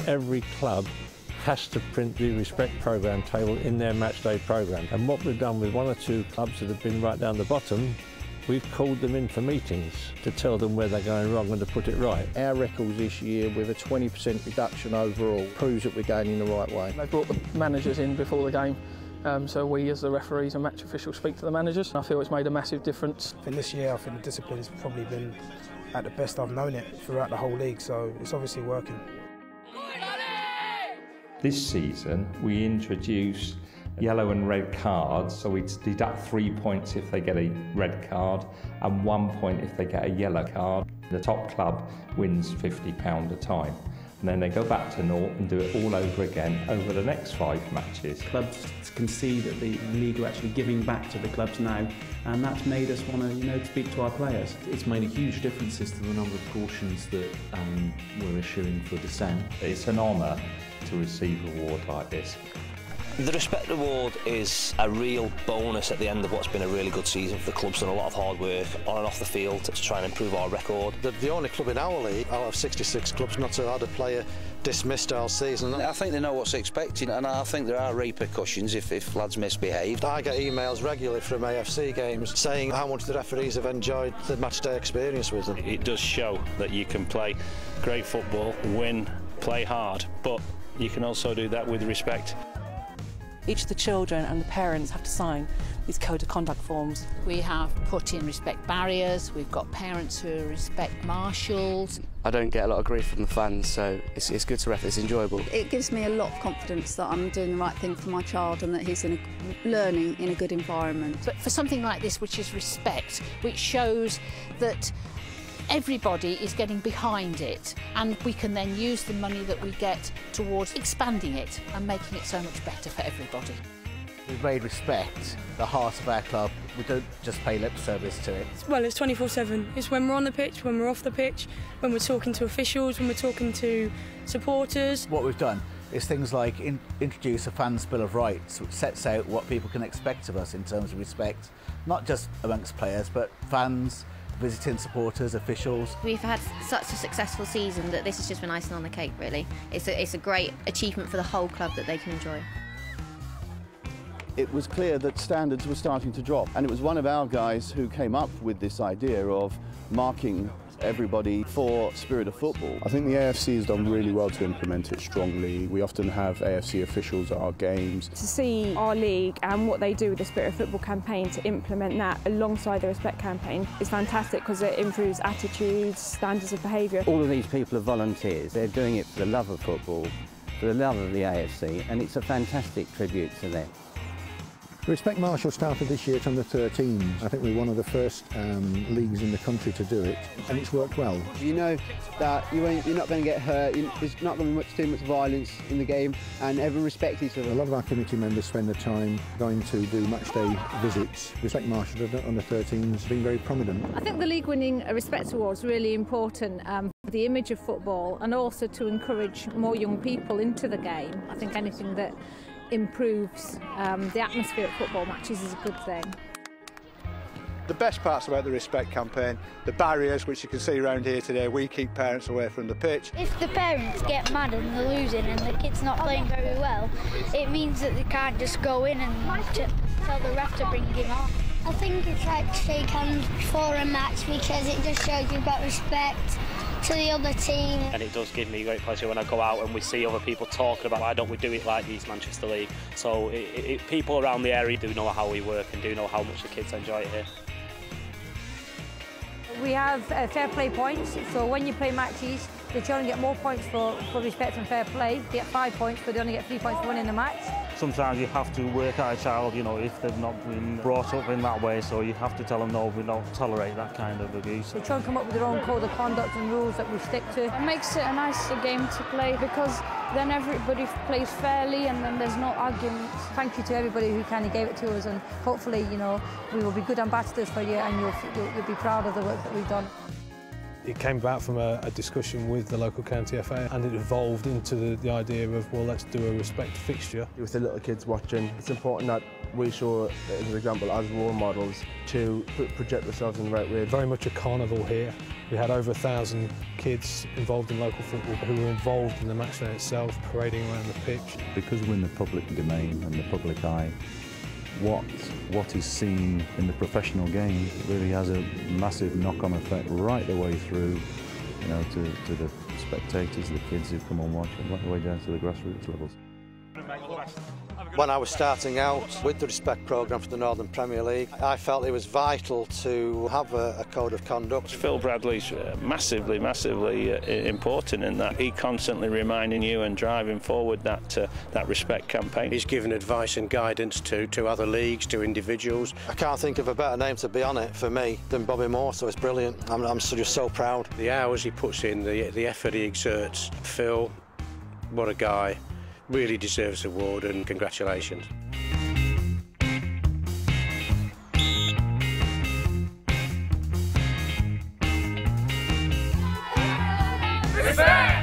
every club has to print the Respect programme table in their match day programme. And what we've done with one or two clubs that have been right down the bottom, we've called them in for meetings to tell them where they're going wrong and to put it right. Our records this year with a 20% reduction overall proves that we're going in the right way. They brought the managers in before the game, so we as the referees and match officials speak to the managers. I feel it's made a massive difference. I think this year, I think the discipline's probably been at the best I've known it throughout the whole league, so it's obviously working. This season we introduced yellow and red cards, so we deduct 3 points if they get a red card and 1 point if they get a yellow card. The top club wins £50 a time, and then they go back to naught and do it all over again over the next 5 matches. Clubs can see that the league are actually giving back to the clubs now, and that's made us want to speak to our players. It's made a huge difference as to the number of cautions that we're issuing for dissent. It's an honour to receive a award like this. The Respect Award is a real bonus at the end of what's been a really good season for the club's done a lot of hard work on and off the field to try and improve our record. The only club in our league out of 66 clubs not to have had a player dismissed all season. I think they know what's expected, and I think there are repercussions if lads misbehave. I get emails regularly from AFC games saying how much the referees have enjoyed the matchday experience with them. It does show that you can play great football, win, play hard, but you can also do that with respect. Each of the children and the parents have to sign these code of conduct forms. We have put in respect barriers, we've got parents who are respect marshals. I don't get a lot of grief from the fans, so it's good to ref, it's enjoyable. It gives me a lot of confidence that I'm doing the right thing for my child and that he's learning in a good environment. But for something like this, which is respect, which shows that everybody is getting behind it, and we can then use the money that we get towards expanding it and making it so much better for everybody. We've made respect the heart of our club. We don't just pay lip service to it. Well, it's 24/7. It's when we're on the pitch, when we're off the pitch, when we're talking to officials, when we're talking to supporters. What we've done is things like introduce a Fans Bill of Rights, which sets out what people can expect of us in terms of respect, not just amongst players, but fans, visiting supporters, officials. We've had such a successful season that this has just been icing on the cake, really. It's a great achievement for the whole club that they can enjoy. It was clear that standards were starting to drop, and it was one of our guys who came up with this idea of marking everybody for spirit of football. I think the AFC has done really well to implement it strongly. We often have AFC officials at our games. To see our league and what they do with the Spirit of Football campaign to implement that alongside the Respect campaign is fantastic because it improves attitudes, standards of behaviour. All of these people are volunteers. They're doing it for the love of football, for the love of the AFC, and it's a fantastic tribute to them. The Respect Marshall started this year at under 13s. I think we're one of the first leagues in the country to do it, and it's worked well. You know that you're not going to get hurt, there's not going to be too much violence in the game, and everyone respects each other. A lot of our committee members spend the time going to do matchday visits. Respect Marshall at under 13s has been very prominent. I think the league winning a Respect Award is really important for the image of football and also to encourage more young people into the game. I think anything that improves the atmosphere at football matches is a good thing. The best parts about the Respect campaign, the barriers which you can see around here today, we keep parents away from the pitch. If the parents get mad and they're losing and the kid's not playing very well, it means that they can't just go in and tell the ref to bring him on. I think it's like shake hands before a match because it just shows you've got respect to the other team. And it does give me great pleasure when I go out and we see other people talking about why don't we do it like these Manchester League. So people around the area do know how we work and do know how much the kids enjoy it here. We have fair play points, so when you play matches, the children get more points for respect and fair play. They get 5 points, but they only get 3 points for winning the match. Sometimes you have to work out a child, if they've not been brought up in that way, so you have to tell them, no, we don't tolerate that kind of abuse. The children come up with their own code of conduct and rules that we stick to. It makes it a nicer game to play because then everybody plays fairly and then there's no arguments. Thank you to everybody who kind of gave it to us, and hopefully, we will be good ambassadors for you and you'll be proud of the work that we've done. It came about from a discussion with the local county FA, and it evolved into the idea of, well, let's do a respect fixture. With the little kids watching, it's important that we show as an example as role models to project ourselves in the right way. Very much a carnival here. We had over 1,000 kids involved in local football who were involved in the matchday itself, parading around the pitch. Because we're in the public domain and the public eye, what is seen in the professional game really has a massive knock-on effect right the way through, you know, to the spectators, the kids who come and watch, and right the way down to the grassroots levels. When I was starting out with the Respect programme for the Northern Premier League, I felt it was vital to have a code of conduct. Phil Bradley's massively important in that. He constantly reminding you and driving forward that respect campaign. He's given advice and guidance to other leagues, to individuals. I can't think of a better name to be on it for me than Bobby Moore, so it's brilliant. I'm just so proud. The hours he puts in, the effort he exerts. Phil, what a guy. Really deserves the award, and congratulations. Respect!